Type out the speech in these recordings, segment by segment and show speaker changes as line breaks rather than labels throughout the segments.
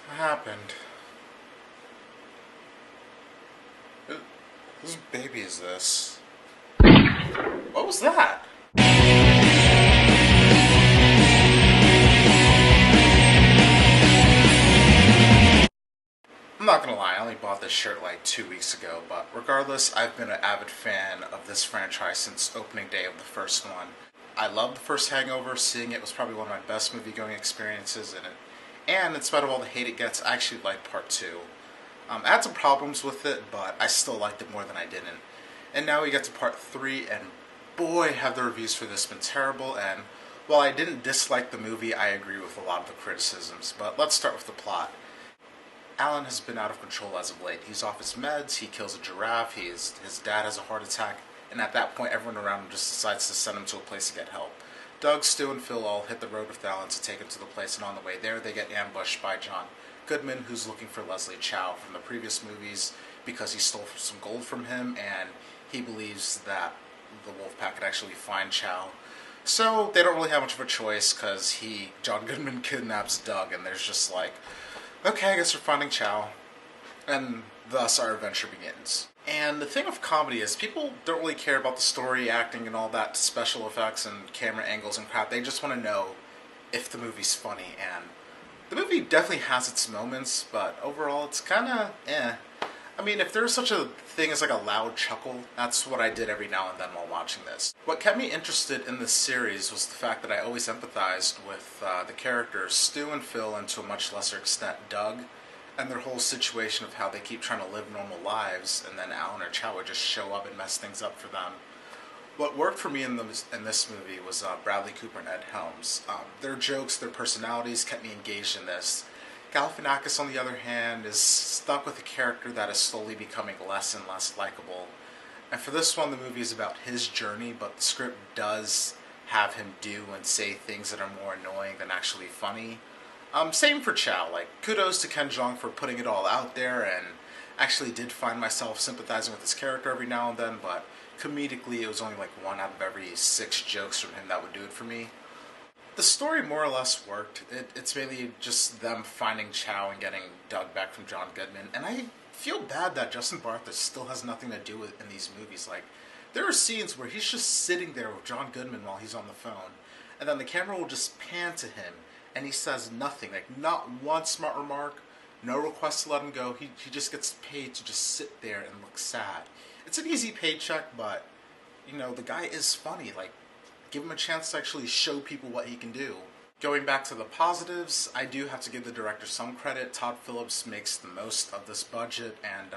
What happened? Whose baby is this? What was that? I'm not gonna lie, I only bought this shirt like 2 weeks ago, but regardless, I've been an avid fan of this franchise since opening day of the first one. I loved the first Hangover, seeing it was probably one of my best movie going experiences in it. And in spite of all the hate it gets, I actually liked part 2. I had some problems with it, but I still liked it more than I didn't. And now we get to part 3, and boy, have the reviews for this been terrible. And while I didn't dislike the movie, I agree with a lot of the criticisms. But let's start with the plot. Alan has been out of control as of late. He's off his meds, he kills a giraffe, his dad has a heart attack, and at that point everyone around him just decides to send him to a place to get help. Doug, Stu, and Phil all hit the road with Alan to take him to the place, and on the way there they get ambushed by John Goodman, who's looking for Leslie Chow from the previous movies because he stole some gold from him, and he believes that the Wolfpack could actually find Chow. So they don't really have much of a choice because John Goodman, kidnaps Doug, and there's just like, okay, I guess we're finding Chow. And thus our adventure begins. And the thing of comedy is people don't really care about the story, acting, and all that special effects and camera angles and crap. They just want to know if the movie's funny. And the movie definitely has its moments, but overall it's kind of eh. I mean, if there's such a thing as like a loud chuckle, that's what I did every now and then while watching this. What kept me interested in this series was the fact that I always empathized with the characters Stu and Phil, and to a much lesser extent Doug, and their whole situation of how they keep trying to live normal lives, and then Alan or Chow would just show up and mess things up for them. What worked for me in this movie was Bradley Cooper and Ed Helms. Their jokes, their personalities kept me engaged in this. Galifinakis, on the other hand, is stuck with a character that is slowly becoming less and less likable. And for this one, the movie is about his journey, but the script does have him do and say things that are more annoying than actually funny. Same for Chow. Like, kudos to Jeong for putting it all out there, and actually did find myself sympathizing with his character every now and then, but comedically it was only like 1 out of every 6 jokes from him that would do it for me. The story more or less worked. It's mainly just them finding Chow and getting Doug back from John Goodman. And I feel bad that Justin Bartha still has nothing to do with in these movies. Like, there are scenes where he's just sitting there with John Goodman while he's on the phone, and then the camera will just pan to him, and he says nothing. Like, not one smart remark, no request to let him go. He just gets paid to just sit there and look sad. It's an easy paycheck, but, you know, the guy is funny. Like, give him a chance to actually show people what he can do. Going back to the positives, I do have to give the director some credit. Todd Phillips makes the most of this budget, and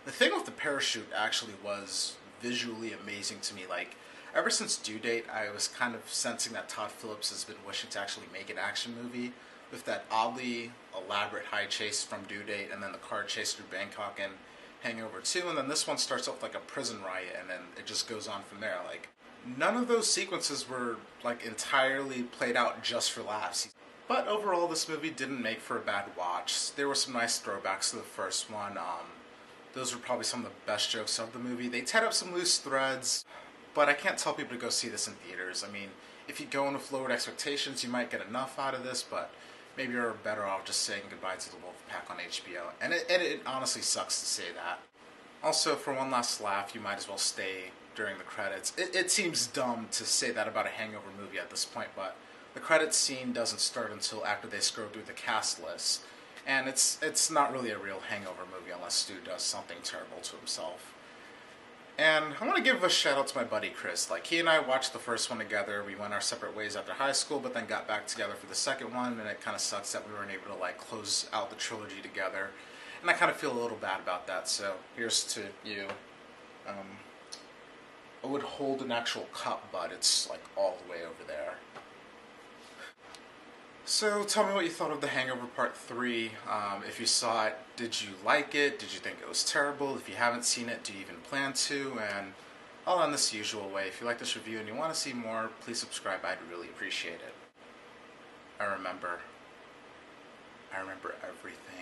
the thing with the parachute actually was visually amazing to me. Like, ever since Due Date, I was kind of sensing that Todd Phillips has been wishing to actually make an action movie with that oddly elaborate high chase from Due Date, and then the car chase through Bangkok and Hangover 2, and then this one starts off like a prison riot, and then it just goes on from there. Like, none of those sequences were like entirely played out just for laughs. But overall, this movie didn't make for a bad watch. There were some nice throwbacks to the first one. Those were probably some of the best jokes of the movie. They tied up some loose threads, but I can't tell people to go see this in theaters. I mean, if you go in with lowered expectations, you might get enough out of this, but maybe you're better off just saying goodbye to the Wolfpack on HBO. And it honestly sucks to say that. Also, for one last laugh, you might as well stay during the credits. It seems dumb to say that about a Hangover movie at this point, but the credits scene doesn't start until after they scroll through the cast list. And it's not really a real Hangover movie unless Stu does something terrible to himself. And I want to give a shout out to my buddy Chris. Like, he and I watched the first one together. We went our separate ways after high school, but then got back together for the second one, and it kind of sucks that we weren't able to like close out the trilogy together. And I kind of feel a little bad about that, so here's to you. I would hold an actual cup, but it's like all the way over there. So tell me what you thought of The Hangover Part 3. If you saw it, did you like it? Did you think it was terrible? If you haven't seen it, do you even plan to? And I'll end this usual way. If you like this review and you want to see more, please subscribe. I'd really appreciate it. I remember everything.